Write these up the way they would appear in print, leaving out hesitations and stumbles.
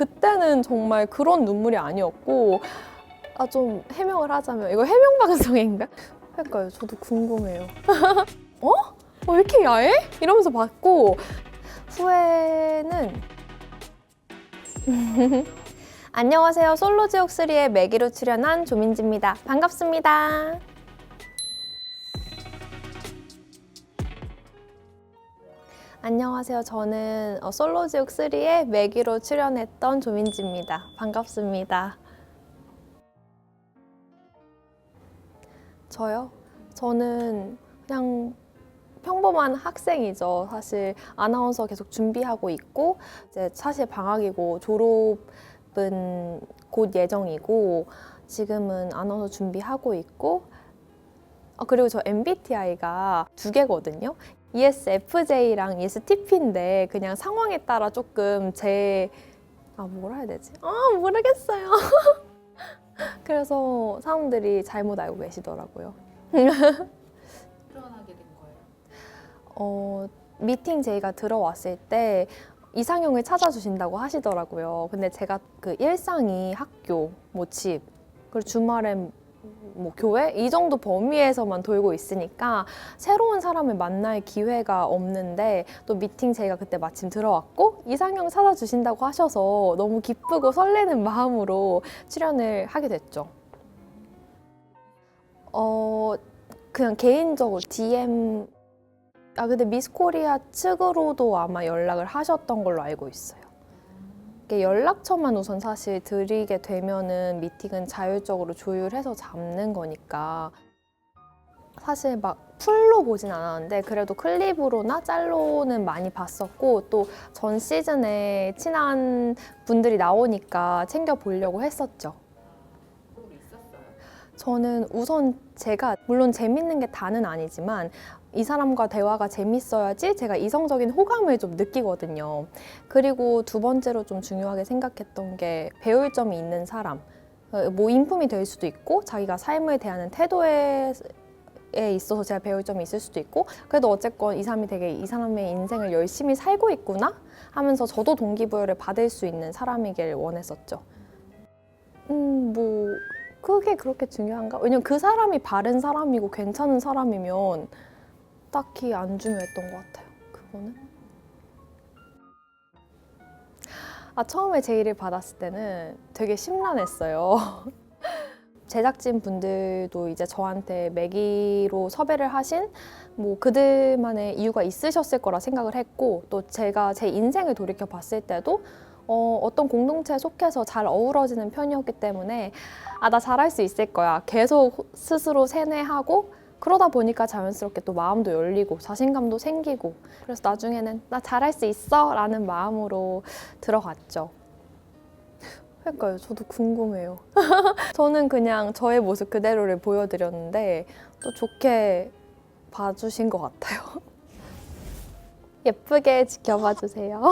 그때는 정말 그런 눈물이 아니었고, 좀 해명을 하자면 이거 해명 방송인가? 그러니까요, 저도 궁금해요. 어? 왜 이렇게 야해? 이러면서 봤고, 후회는 안녕하세요. 솔로지옥3의 매기로 출연한 조민지입니다. 반갑습니다. 안녕하세요. 저는 솔로지옥3의 매기로 출연했던 조민지입니다. 반갑습니다. 저요? 저는 그냥 평범한 학생이죠. 사실 아나운서 계속 준비하고 있고, 이제 사실 방학이고 졸업은 곧 예정이고, 지금은 아나운서 준비하고 있고, 그리고 저 MBTI가 2개거든요. ESFJ랑 ESTP인데 그냥 상황에 따라 조금 뭐라 해야 되지? 모르겠어요. 그래서 사람들이 잘못 알고 계시더라고요. 출연하게 된 거예요? 미팅 제의가 들어왔을 때 이상형을 찾아주신다고 하시더라고요. 근데 제가 그 일상이 학교, 집, 그리고 주말엔 교회? 이 정도 범위에서만 돌고 있으니까 새로운 사람을 만날 기회가 없는데, 또 미팅 제의가 그때 마침 들어왔고 이상형 찾아주신다고 하셔서 너무 기쁘고 설레는 마음으로 출연을 하게 됐죠. 그냥 개인적으로 DM, 근데 미스코리아 측으로도 아마 연락을 하셨던 걸로 알고 있어요. 연락처만 우선 사실 드리게 되면은 미팅은 자율적으로 조율해서 잡는 거니까 사실 막 풀로 보진 않았는데 그래도 클립으로나 짤로는 많이 봤었고, 또 전 시즌에 친한 분들이 나오니까 챙겨 보려고 했었죠. 그럼 있었어요? 저는 우선 제가 물론 재밌는 게 다는 아니지만 이 사람과 대화가 재밌어야지 제가 이성적인 호감을 좀 느끼거든요. 그리고 두 번째로 좀 중요하게 생각했던 게 배울 점이 있는 사람. 인품이 될 수도 있고 자기가 삶을 대하는 태도에 있어서 제가 배울 점이 있을 수도 있고, 그래도 어쨌건 이 사람이 되게 이 사람의 인생을 열심히 살고 있구나 하면서 저도 동기부여를 받을 수 있는 사람이길 원했었죠. 그게 그렇게 중요한가? 왜냐면 그 사람이 바른 사람이고 괜찮은 사람이면 딱히 안 중요했던 것 같아요, 그거는. 처음에 제의를 받았을 때는 되게 심란했어요. 제작진 분들도 이제 저한테 매기로 섭외를 하신 그들만의 이유가 있으셨을 거라 생각을 했고, 또 제가 제 인생을 돌이켜 봤을 때도 어떤 공동체에 속해서 잘 어우러지는 편이었기 때문에 나 잘할 수 있을 거야 계속 스스로 세뇌하고, 그러다 보니까 자연스럽게 또 마음도 열리고 자신감도 생기고, 그래서 나중에는 나 잘할 수 있어 라는 마음으로 들어갔죠. 그러니까요, 저도 궁금해요. 저는 그냥 저의 모습 그대로를 보여드렸는데 또 좋게 봐주신 것 같아요. 예쁘게 지켜봐 주세요.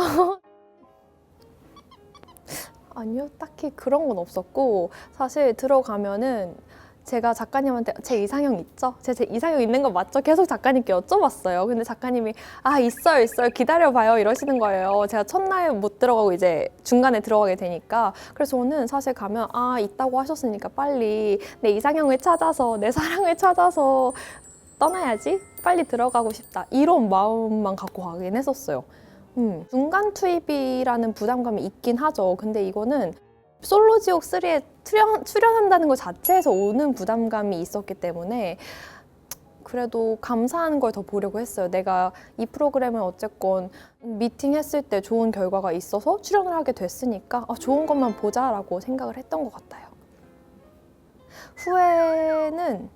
아니요, 딱히 그런 건 없었고, 사실 들어가면은 제가 작가님한테 제 이상형 있죠? 제 이상형 있는 거 맞죠? 계속 작가님께 여쭤봤어요. 근데 작가님이 있어요 기다려봐요 이러시는 거예요. 제가 첫날 못 들어가고 이제 중간에 들어가게 되니까. 그래서 저는 사실 가면 있다고 하셨으니까 빨리 내 이상형을 찾아서 내 사랑을 찾아서 떠나야지, 빨리 들어가고 싶다, 이런 마음만 갖고 가긴 했었어요. 중간 투입이라는 부담감이 있긴 하죠. 근데 이거는 솔로지옥3에 출연한다는 것 자체에서 오는 부담감이 있었기 때문에 그래도 감사한 걸 더 보려고 했어요. 내가 이 프로그램을 어쨌건 미팅했을 때 좋은 결과가 있어서 출연을 하게 됐으니까 좋은 것만 보자라고 생각을 했던 것 같아요. 후회는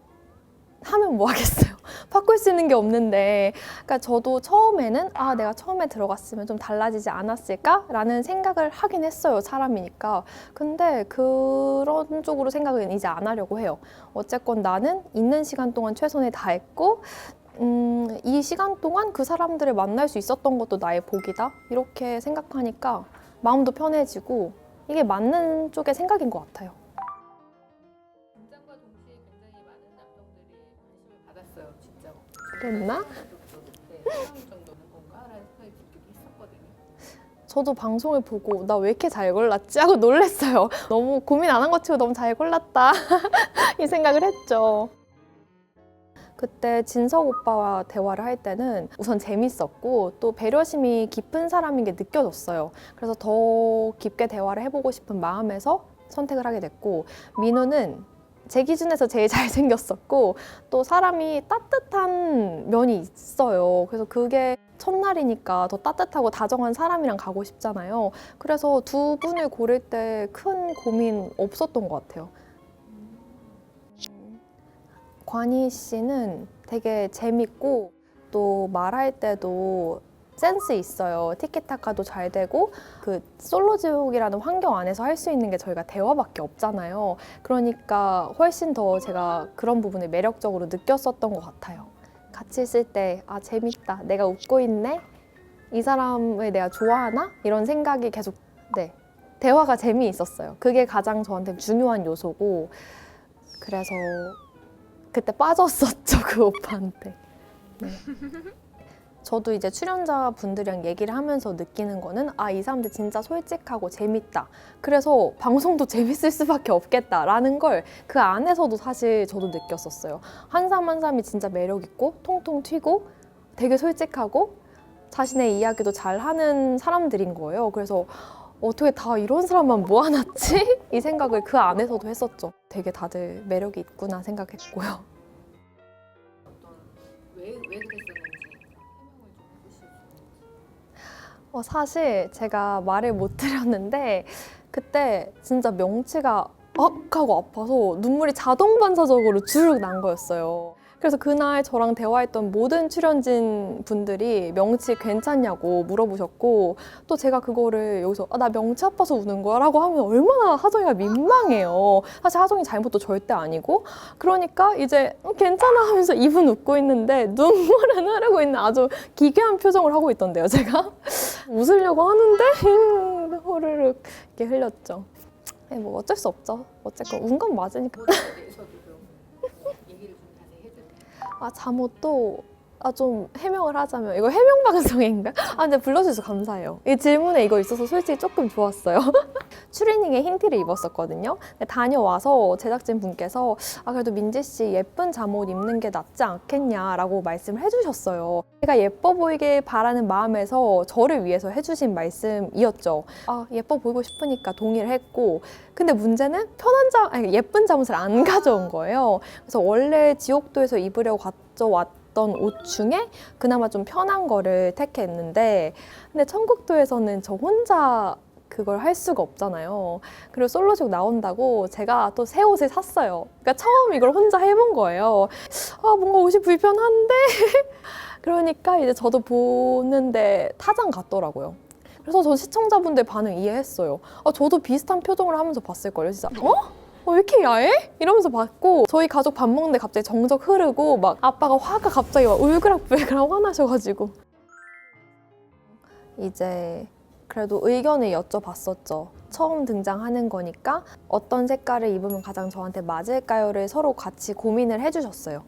하면 뭐 하겠어요. 바꿀 수 있는 게 없는데, 그러니까 저도 처음에는 내가 처음에 들어갔으면 좀 달라지지 않았을까라는 생각을 하긴 했어요. 사람이니까. 근데 그런 쪽으로 생각은 이제 안 하려고 해요. 어쨌건 나는 있는 시간 동안 최선을 다했고, 이 시간 동안 그 사람들을 만날 수 있었던 것도 나의 복이다, 이렇게 생각하니까 마음도 편해지고 이게 맞는 쪽의 생각인 것 같아요. 등장과 동시에 굉장히 많은 남성들이 관심을 받았어요, 진짜. 그랬나? 사람 정도는 건가라는 생각이 들긴 했었거든요. 저도 방송을 보고 나 왜 이렇게 잘 골랐지? 하고 놀랬어요. 너무 고민 안 한 것 치고 너무 잘 골랐다 이 생각을 했죠. 그때 진석 오빠와 대화를 할 때는 우선 재밌었고 또 배려심이 깊은 사람인 게 느껴졌어요. 그래서 더 깊게 대화를 해보고 싶은 마음에서 선택을 하게 됐고, 민우는 제 기준에서 제일 잘생겼었고 또 사람이 따뜻한 면이 있어요. 그래서 그게 첫날이니까 더 따뜻하고 다정한 사람이랑 가고 싶잖아요. 그래서 두 분을 고를 때 큰 고민 없었던 것 같아요. 관희 씨는 되게 재밌고 또 말할 때도 센스 있어요. 티키타카도 잘 되고 그 솔로지옥이라는 환경 안에서 할 수 있는 게 저희가 대화밖에 없잖아요. 그러니까 훨씬 더 제가 그런 부분을 매력적으로 느꼈었던 것 같아요. 같이 있을 때 아 재밌다. 내가 웃고 있네. 이 사람을 내가 좋아하나? 이런 생각이 계속 네 대화가 재미있었어요. 그게 가장 저한테 중요한 요소고 그래서 그때 빠졌었죠, 그 오빠한테. 네. 저도 이제 출연자분들이랑 얘기를 하면서 느끼는 거는 아, 이 사람들 진짜 솔직하고 재밌다. 그래서 방송도 재밌을 수밖에 없겠다라는 걸 그 안에서도 사실 저도 느꼈었어요. 한 사람 한 사람이 진짜 매력 있고 통통 튀고 되게 솔직하고 자신의 이야기도 잘하는 사람들인 거예요. 그래서 어떻게 다 이런 사람만 모아놨지? 이 생각을 그 안에서도 했었죠. 되게 다들 매력이 있구나 생각했고요. 어떤 왜 그랬었는지 해명을 좀 해주실 수 있는지. 사실 제가 말을 못 드렸는데 그때 진짜 명치가 악 하고 아파서 눈물이 자동 반사적으로 주르륵 난 거였어요. 그래서 그날 저랑 대화했던 모든 출연진 분들이 명치 괜찮냐고 물어보셨고 또 제가 그거를 여기서 나 명치 아파서 우는 거야 라고 하면 얼마나 하정이가 민망해요. 사실 하정이 잘못도 절대 아니고 그러니까 이제 괜찮아 하면서 입은 웃고 있는데 눈물은 흐르고 있는 아주 기괴한 표정을 하고 있던데요. 제가 웃으려고 하는데 호르륵 이렇게 흘렸죠. 뭐 어쩔 수 없죠. 어쨌건 운 건 맞으니까. 그거에 대해서도 좀 얘기를 좀 자세히 해주세요. 잠옷도 좀 해명을 하자면 이거 해명 방송인가? 근데 불러주셔서 감사해요. 이 질문에 이거 있어서 솔직히 조금 좋았어요. 추리닝에 흰 티를 입었었거든요. 근데 다녀와서 제작진 분께서 그래도 민지 씨 예쁜 잠옷 입는 게 낫지 않겠냐라고 말씀을 해주셨어요. 제가 예뻐 보이길 바라는 마음에서 저를 위해서 해주신 말씀이었죠. 예뻐 보이고 싶으니까 동의를 했고 근데 문제는 예쁜 잠옷을 안 가져온 거예요. 그래서 원래 지옥도에서 입으려고 가져왔던 옷 중에 그나마 좀 편한 거를 택했는데 근데 천국도에서는 저 혼자 그걸 할 수가 없잖아요. 그리고 솔로지옥 나온다고 제가 또 새 옷을 샀어요. 그러니까 처음 이걸 혼자 해본 거예요. 뭔가 옷이 불편한데? 그러니까 이제 저도 보는데 타장 같더라고요. 그래서 전 시청자분들 반응 이해했어요. 저도 비슷한 표정을 하면서 봤을걸요. 진짜 왜 이렇게 야해? 이러면서 봤고 저희 가족 밥 먹는데 갑자기 정적 흐르고 막 아빠가 화가 갑자기 막 울그락불그락 화나셔가지고 이제 그래도 의견을 여쭤봤었죠. 처음 등장하는 거니까 어떤 색깔을 입으면 가장 저한테 맞을까요를 서로 같이 고민을 해주셨어요.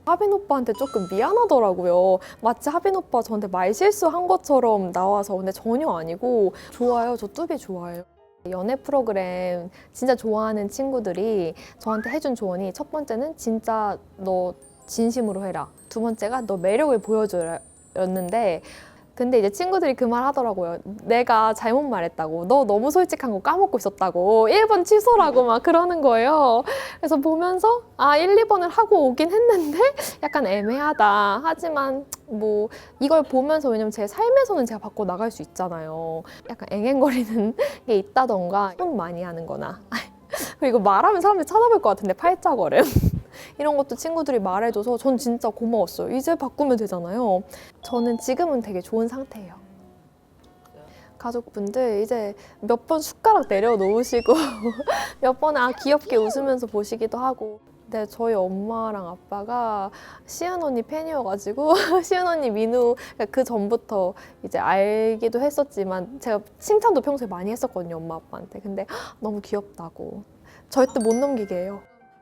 하빈 오빠한테 조금 미안하더라고요. 마치 하빈 오빠 저한테 말실수한 것처럼 나와서 근데 전혀 아니고 좋아요. 저 뚜비 좋아해요. 연애 프로그램 진짜 좋아하는 친구들이 저한테 해준 조언이 첫 번째는 진짜 너 진심으로 해라. 두 번째가 너 매력을 보여줘였는데 근데 이제 친구들이 그 말 하더라고요. 내가 잘못 말했다고. 너 너무 솔직한 거 까먹고 있었다고. 1번 취소라고 막 그러는 거예요. 그래서 보면서 1, 2번을 하고 오긴 했는데 약간 애매하다. 하지만 뭐 이걸 보면서 왜냐면 제 삶에서는 제가 바꿔 나갈 수 있잖아요. 약간 앵앵거리는 게 있다던가 손 많이 하는 거나 그리고 말하면 사람들이 쳐다볼 것 같은데 팔자걸음 이런 것도 친구들이 말해줘서 전 진짜 고마웠어요. 이제 바꾸면 되잖아요. 저는 지금은 되게 좋은 상태예요. 가족분들 이제 몇 번 숟가락 내려놓으시고 몇 번은 귀엽게 웃으면서 보시기도 하고 근데 저희 엄마랑 아빠가 시은 언니 팬이어가지고 시은 언니 민우 그 전부터 이제 알기도 했었지만 제가 칭찬도 평소에 많이 했었거든요. 엄마 아빠한테. 근데 너무 귀엽다고. 절대 못 넘기게 해요.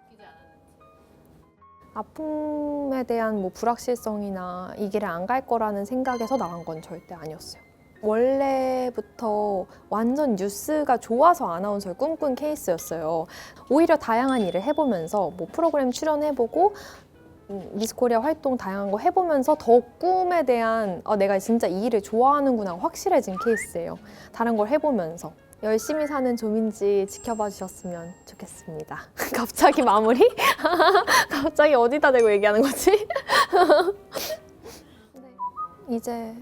바뀌지 않았는지. 아픔에 대한 뭐 불확실성이나 이 길을 안 갈 거라는 생각에서 나간 건 절대 아니었어요. 원래부터 완전 뉴스가 좋아서 아나운서를 꿈꾼 케이스였어요. 오히려 다양한 일을 해보면서 뭐 프로그램 출연해보고 미스코리아 활동 다양한 거 해보면서 더 꿈에 대한 내가 진짜 이 일을 좋아하는구나 확실해진 케이스예요. 다른 걸 해보면서. 열심히 사는 조민지 지켜봐 주셨으면 좋겠습니다. 갑자기 마무리? 갑자기 어디다 대고 얘기하는 거지? 이제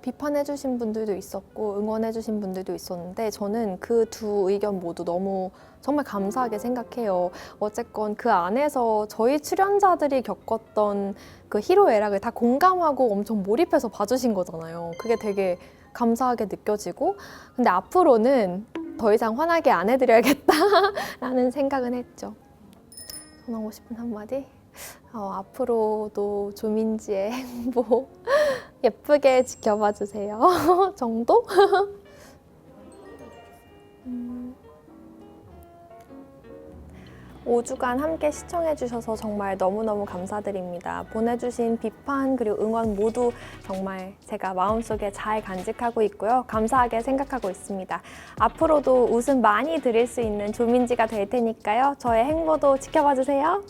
비판해주신 분들도 있었고 응원해주신 분들도 있었는데 저는 그 두 의견 모두 너무 정말 감사하게 생각해요. 어쨌건 그 안에서 저희 출연자들이 겪었던 그 희로애락을 다 공감하고 엄청 몰입해서 봐주신 거잖아요. 그게 되게 감사하게 느껴지고 근데 앞으로는 더 이상 화나게 안 해드려야겠다라는 생각은 했죠. 전하고 싶은 한마디? 앞으로도 조민지의 행복 예쁘게 지켜봐 주세요. 정도? 5주간 함께 시청해주셔서 정말 너무너무 감사드립니다. 보내주신 비판 그리고 응원 모두 정말 제가 마음속에 잘 간직하고 있고요. 감사하게 생각하고 있습니다. 앞으로도 웃음 많이 드릴 수 있는 조민지가 될 테니까요. 저의 행보도 지켜봐 주세요.